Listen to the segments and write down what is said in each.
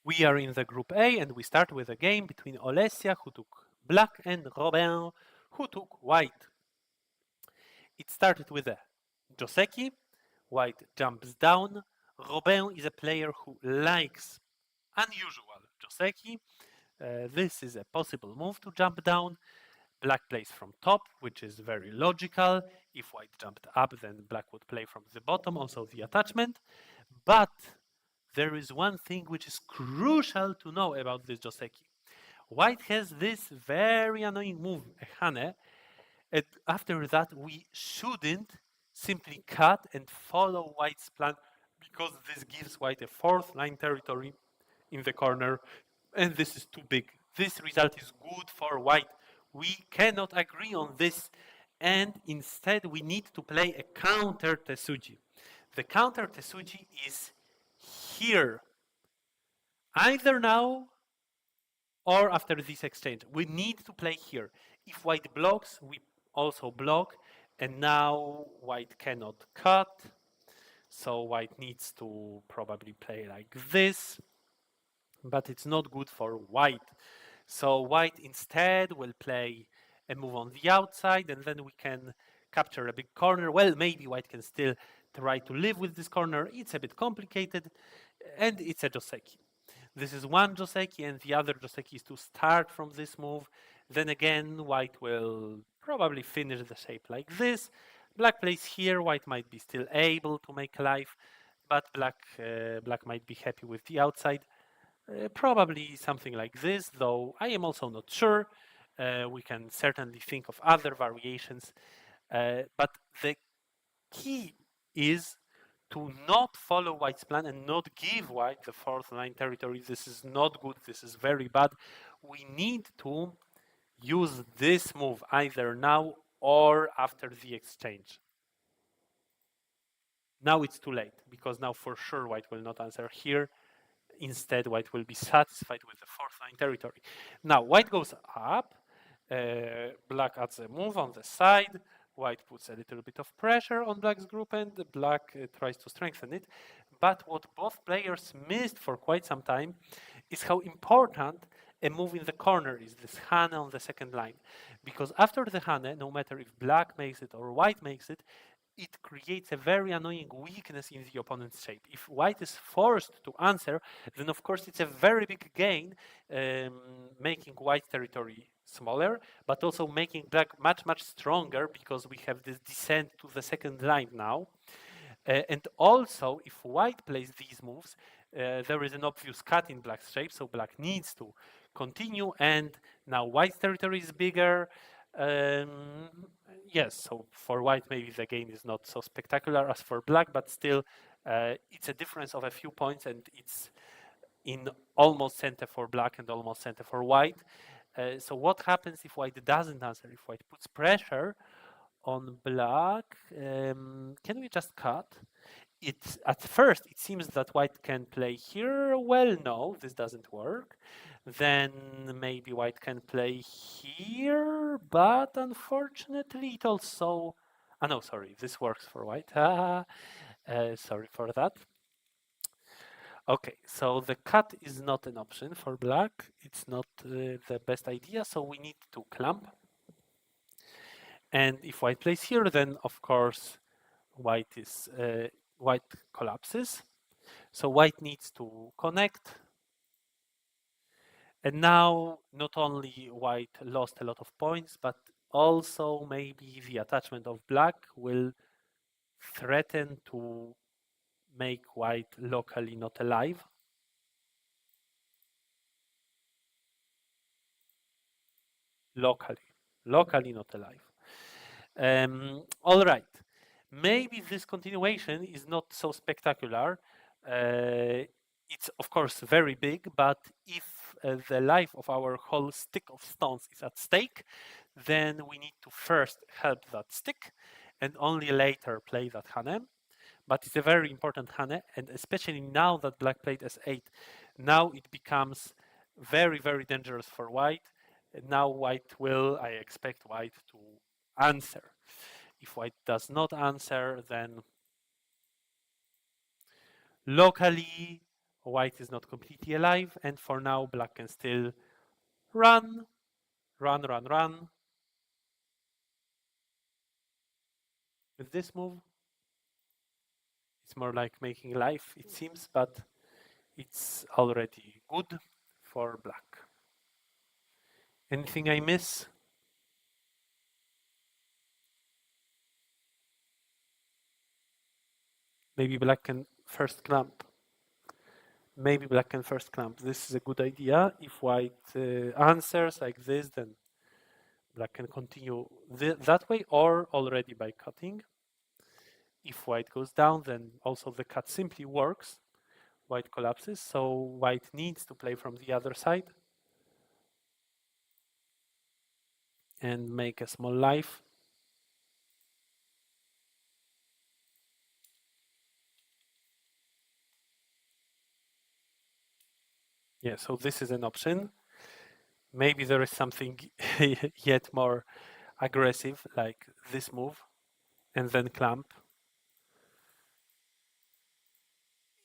We are in the group A and we start with a game between Olesia, who took black, and Robin, who took white. It started with a Joseki. White jumps down. Robin is a player who likes unusual Joseki. This is a possible move to jump down. Black plays from top, which is very logical. If white jumped up, then black would play from the bottom, also the attachment. But there is one thing which is crucial to know about this Joseki. White has this very annoying move, a Hane, and after that we shouldn't simply cut and follow white's plan because this gives white a fourth line territory in the corner, and this is too big. This result is good for white. We cannot agree on this, and instead we need to play a counter Tesuji. The counter Tesuji is here, either now or after this exchange. We need to play here. If white blocks, we also block, and now white cannot cut, so white needs to probably play like this, but it's not good for white. So white instead will play a move on the outside, and then we can capture a big corner. Well, maybe white can still try to live with this corner. It's a bit complicated, and it's a Joseki. This is one Joseki, and the other Joseki is to start from this move. Then again, white will probably finish the shape like this. Black plays here. White might be still able to make life, but black might be happy with the outside. Probably something like this, though I am also not sure. We can certainly think of other variations, but the key is to not follow white's plan and not give white the fourth line territory. This is not good. This is very bad. We need to use this move either now or after the exchange. Now it's too late because now for sure white will not answer here. Instead, white will be satisfied with the fourth line territory. Now white goes up. Black adds a move on the side. White puts a little bit of pressure on black's group, and black tries to strengthen it. But what both players missed for quite some time is how important a move in the corner is, this Hane on the second line. Because after the Hane, no matter if black makes it or white makes it, it creates a very annoying weakness in the opponent's shape. If white is forced to answer, then of course it's a very big gain, making white territory smaller, but also making black much, much stronger because we have this descent to the second line now. And also, if white plays these moves, there is an obvious cut in black's shape, so black needs to continue, and now white's territory is bigger. Yes, so for white maybe the gain is not so spectacular as for black, but still it's a difference of a few points, and it's in almost center for black and almost center for white. So what happens if white doesn't answer? If white puts pressure on black, can we just cut? At first it seems that white can play here. Well, no, this doesn't work. Then maybe white can play here, but unfortunately it also. Ah, no, sorry, this works for white. Sorry for that. Okay, so the cut is not an option for black. It's not the best idea, so we need to clamp. And if white plays here, then of course white collapses. So white needs to connect. And now not only white lost a lot of points, but also maybe the attachment of black will threaten to make white locally not alive. Locally not alive. All right. Maybe this continuation is not so spectacular. It's of course very big, but if the life of our whole stick of stones is at stake, then we need to first help that stick and only later play that Hane. But it's a very important Hane, and especially now that black played S8, now it becomes very, very dangerous for white. Now white will, I expect white to answer. If white does not answer, then locally White is not completely alive, and for now black can still run, run, run, run. With this move, it's more like making life, it seems, but it's already good for black. Anything I miss? Maybe black can first clamp. Maybe black can first clamp. This is a good idea. If white answers like this, then black can continue that way or already by cutting. If white goes down, then also the cut simply works. White collapses, so white needs to play from the other side and make a small life. Yeah, so this is an option. Maybe there is something yet more aggressive, like this move, and then clamp.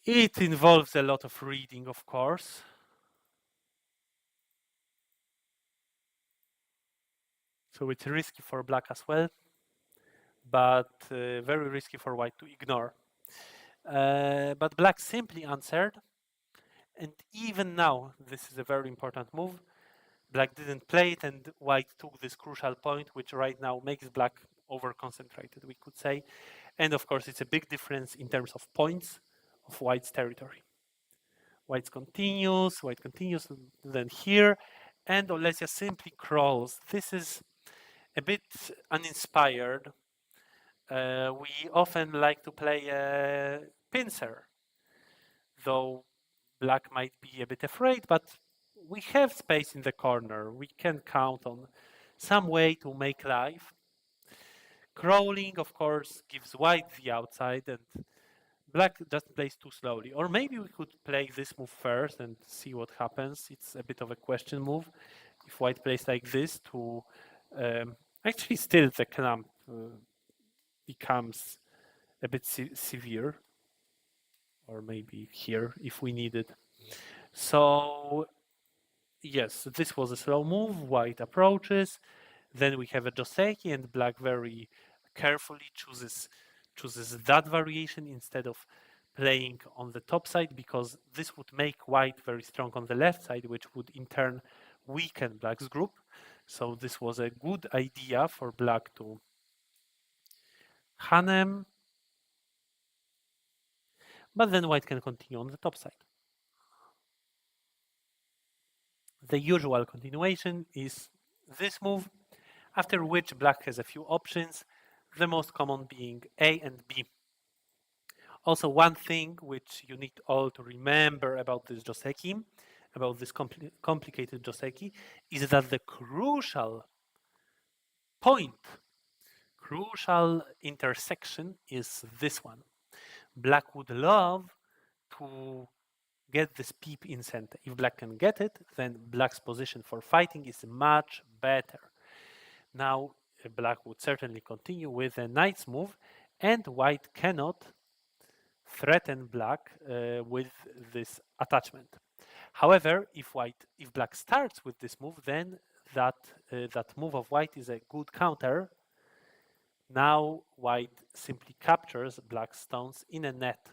It involves a lot of reading, of course. So it's risky for black as well, but very risky for white to ignore. But black simply answered, and even now, this is a very important move. Black didn't play it, and white took this crucial point, which right now makes black over-concentrated, we could say. And of course, it's a big difference in terms of points of white's territory. White continues, then here, and Olesia simply crawls. This is a bit uninspired. We often like to play a pincer, though black might be a bit afraid, but we have space in the corner. We can count on some way to make life. Crawling, of course, gives white the outside, and black just plays too slowly. Or maybe we could play this move first and see what happens. It's a bit of a question move. If white plays like this to actually still the clamp becomes a bit severe, or maybe here if we need it. So yes, this was a slow move. White approaches. Then we have a Joseki, and black very carefully chooses that variation instead of playing on the top side, because this would make white very strong on the left side, which would in turn weaken black's group. So this was a good idea for black to hanem, but then white can continue on the top side. The usual continuation is this move, after which black has a few options, the most common being A and B. Also, one thing which you need all to remember about this Joseki, about this complicated Joseki, is that the crucial point, crucial intersection is this one. Black would love to get this peep in center. If black can get it, then black's position for fighting is much better. Now, black would certainly continue with a knight's move, and white cannot threaten black with this attachment. However, if black starts with this move, then that move of white is a good counter. Now white simply captures black's stones in a net.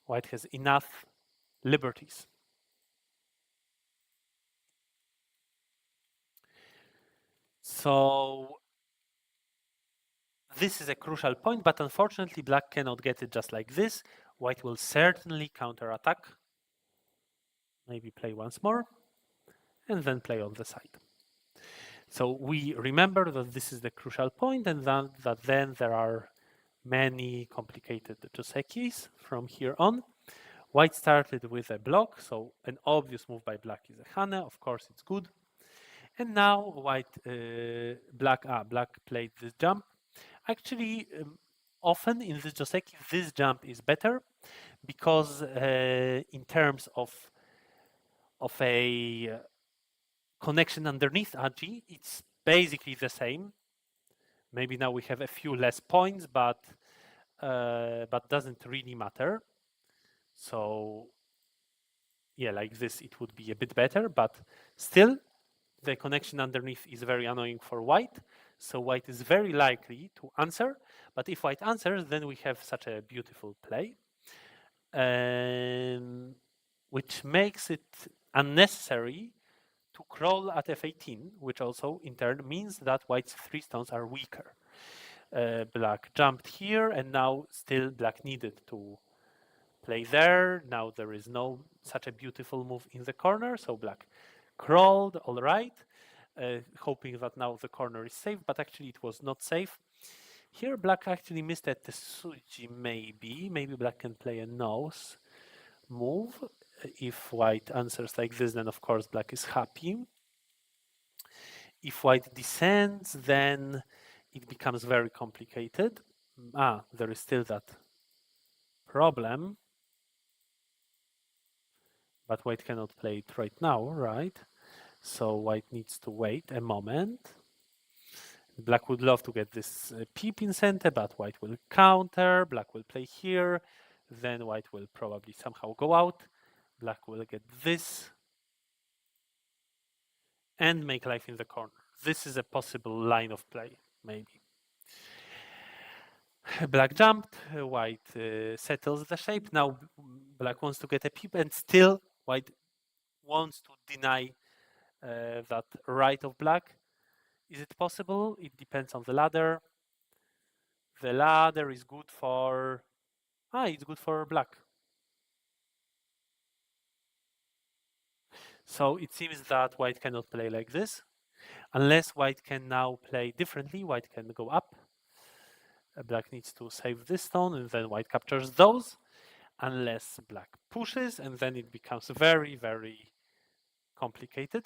White has enough liberties. So this is a crucial point, but unfortunately black cannot get it just like this. White will certainly counterattack. Maybe play once more, and then play on the side. So we remember that this is the crucial point, and that then there are many complicated Josekis from here on. White started with a block, so an obvious move by black is a hane. Of course, it's good. And now black played this jump. Actually, often in this Joseki, this jump is better because in terms of a connection underneath Aji, it's basically the same. Maybe now we have a few less points, but doesn't really matter. So yeah, like this, it would be a bit better, but still the connection underneath is very annoying for white. So white is very likely to answer, but if white answers, then we have such a beautiful play, which makes it unnecessary to crawl at f18, which also in turn means that white's 3 stones are weaker. Black jumped here, and now still black needed to play there. Now there is no such a beautiful move in the corner, so black crawled, all right, hoping that now the corner is safe, but actually it was not safe. Here black actually missed at the Tsuji, maybe black can play a nose move. If white answers like this, then of course black is happy. If white descends, then it becomes very complicated. There is still that problem, but white cannot play it right now, right? So white needs to wait a moment. Black would love to get this peep in center, but white will counter. Black will play here. Then white will probably somehow go out. Black will get this and make life in the corner. This is a possible line of play, maybe. Black jumped, white settles the shape. Now black wants to get a peep, and still white wants to deny that right of black. Is it possible? It depends on the ladder. The ladder is good for... it's good for black. So it seems that white cannot play like this. Unless white can now play differently, white can go up. Black needs to save this stone, and then white captures those. Unless black pushes, and then it becomes very, very complicated.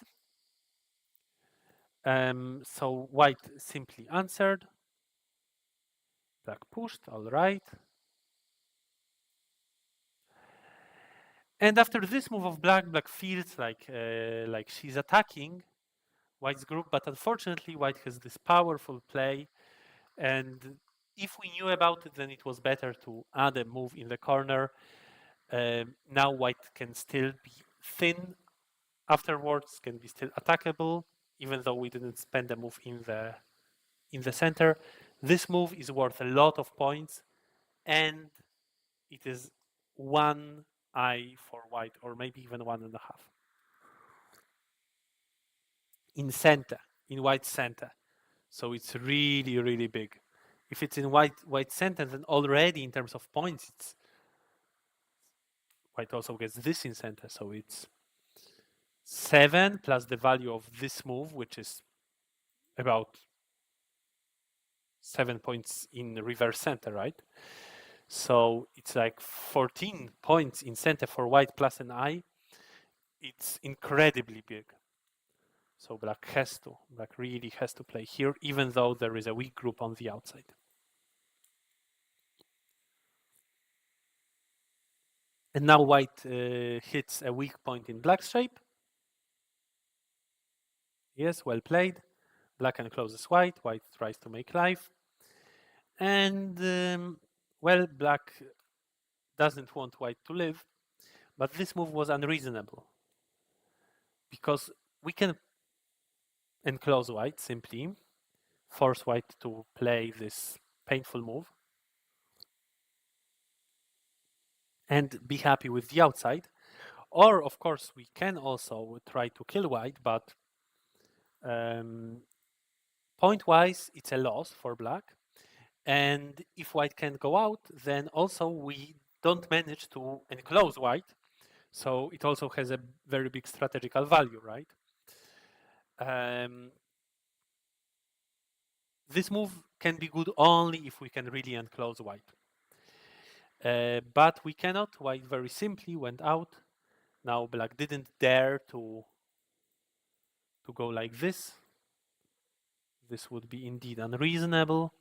So white simply answered. Black pushed, all right. And after this move of black, black feels like she's attacking white's group, but unfortunately white has this powerful play, and if we knew about it, then it was better to add a move in the corner. Now white can still be thin afterwards, can be still attackable, even though we didn't spend a move in the center. This move is worth a lot of points, and it is 1i for white, or maybe even 1.5. In center, in white center. So it's really, really big. If it's in white center, then already in terms of points, it's white also gets this in center. So it's 7 plus the value of this move, which is about 7 points in reverse center, right? So it's like 14 points in center for white plus an I. It's incredibly big. So black really has to play here, even though there is a weak group on the outside. And now white hits a weak point in black's shape. Yes, well played. Black encloses white. White tries to make life. And, well, black doesn't want white to live. But this move was unreasonable. Because we can enclose white simply, force white to play this painful move, and be happy with the outside. Or, of course, we can also try to kill white, but point-wise, it's a loss for black. And if white can go out, then also we don't manage to enclose white. So it also has a very big strategical value, right? This move can be good only if we can really enclose white. But we cannot. White very simply went out. Now black didn't dare to go like this. This would be indeed unreasonable.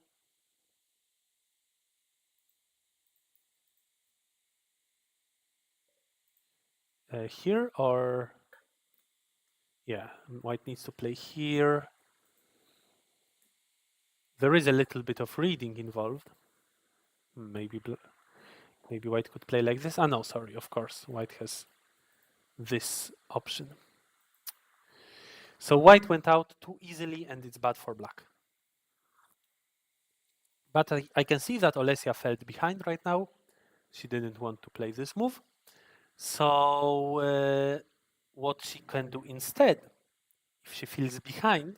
Here, or yeah, white needs to play here. There is a little bit of reading involved. Maybe white could play like this. No, sorry, of course, white has this option. So white went out too easily, and it's bad for black. But I can see that Olesia felt behind right now. She didn't want to play this move. So what she can do instead, if she feels behind,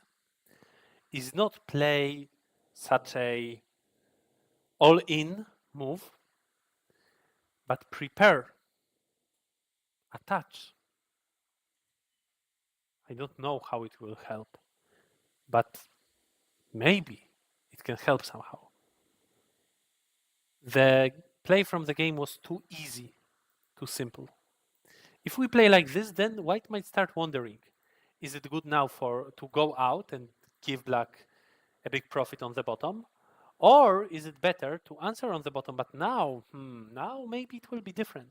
is not play such a all-in move, but prepare a touch. I don't know how it will help, but maybe it can help somehow. The play from the game was too easy, too simple. If we play like this, then white might start wondering, is it good now to go out and give black a big profit on the bottom? Or is it better to answer on the bottom, but now maybe it will be different.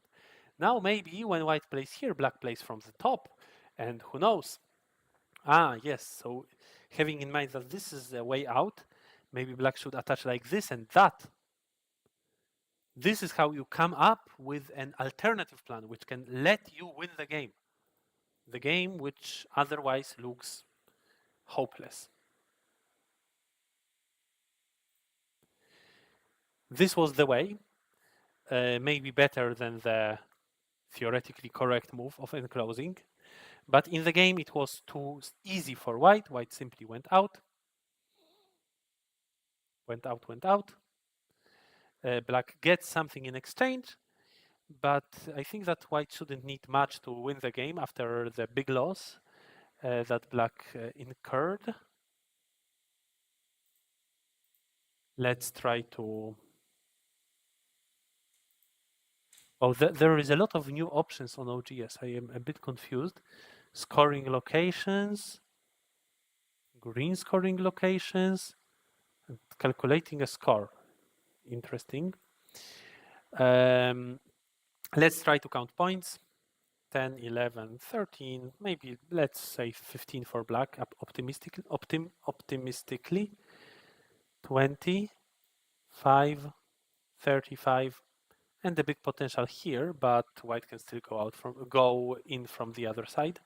Now maybe when white plays here, black plays from the top, and who knows? Yes, so having in mind that this is the way out, maybe black should attach like this and that. This is how you come up with an alternative plan which can let you win the game. The game which otherwise looks hopeless. This was the way, maybe better than the theoretically correct move of enclosing, but in the game it was too easy for white. White simply went out. Black gets something in exchange, but I think that white shouldn't need much to win the game after the big loss that black incurred. Let's try to... Oh, there is a lot of new options on OGS. I am a bit confused. Scoring locations, green scoring locations, and calculating a score. Interesting. Let's try to count points. 10, 11, 13, maybe let's say 15 for black, optimistically. 20, 5, 35, and the big potential here, but white can still go in from the other side.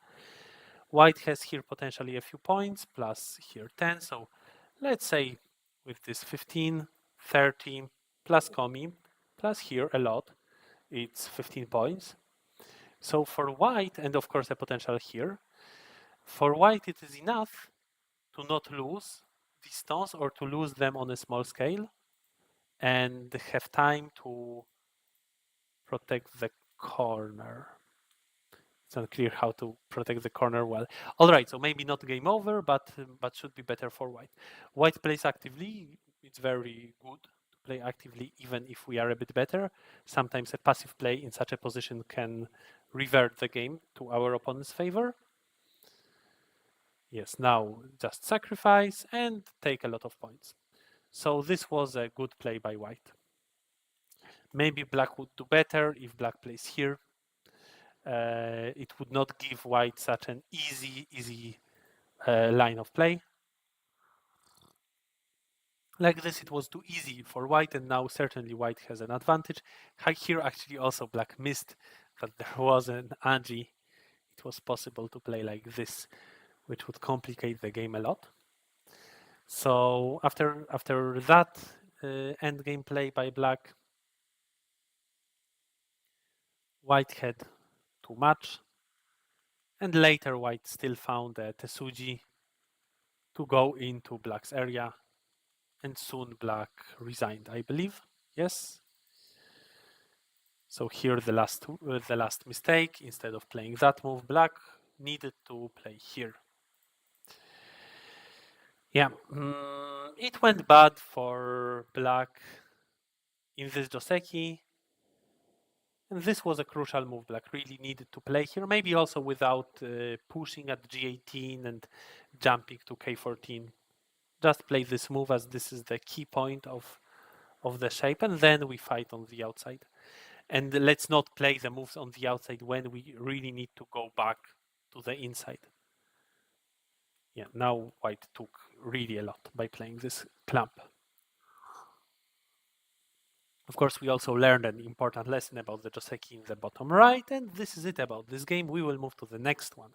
White has here potentially a few points, plus here 10, so let's say with this 15, 30, plus Komi, plus here a lot, it's 15 points. So for white, and of course a potential here, for white it is enough to not lose these stones or to lose them on a small scale and have time to protect the corner. It's unclear how to protect the corner well. All right, so maybe not game over, but should be better for white. White plays actively. It's very good to play actively, even if we are a bit better. Sometimes a passive play in such a position can revert the game to our opponent's favor. Yes, now just sacrifice and take a lot of points. So this was a good play by white. Maybe black would do better if black plays here. It would not give white such an easy line of play. Like this, it was too easy for white, and now certainly white has an advantage. Here, actually, also black missed that there was an agi. It was possible to play like this, which would complicate the game a lot. So after that endgame play by black, white had too much, and later white still found a Tesuji to go into black's area, and soon black resigned, I believe. Yes. So here the last mistake. Instead of playing that move, black needed to play here. Yeah, it went bad for black in this Joseki. And this was a crucial move black really needed to play here. Maybe also without pushing at G18 and jumping to K14. Just play this move as this is the key point of the shape, and then we fight on the outside. And let's not play the moves on the outside when we really need to go back to the inside. Yeah, now white took really a lot by playing this clamp. Of course, we also learned an important lesson about the Joseki in the bottom right, and this is it about this game. We will move to the next one.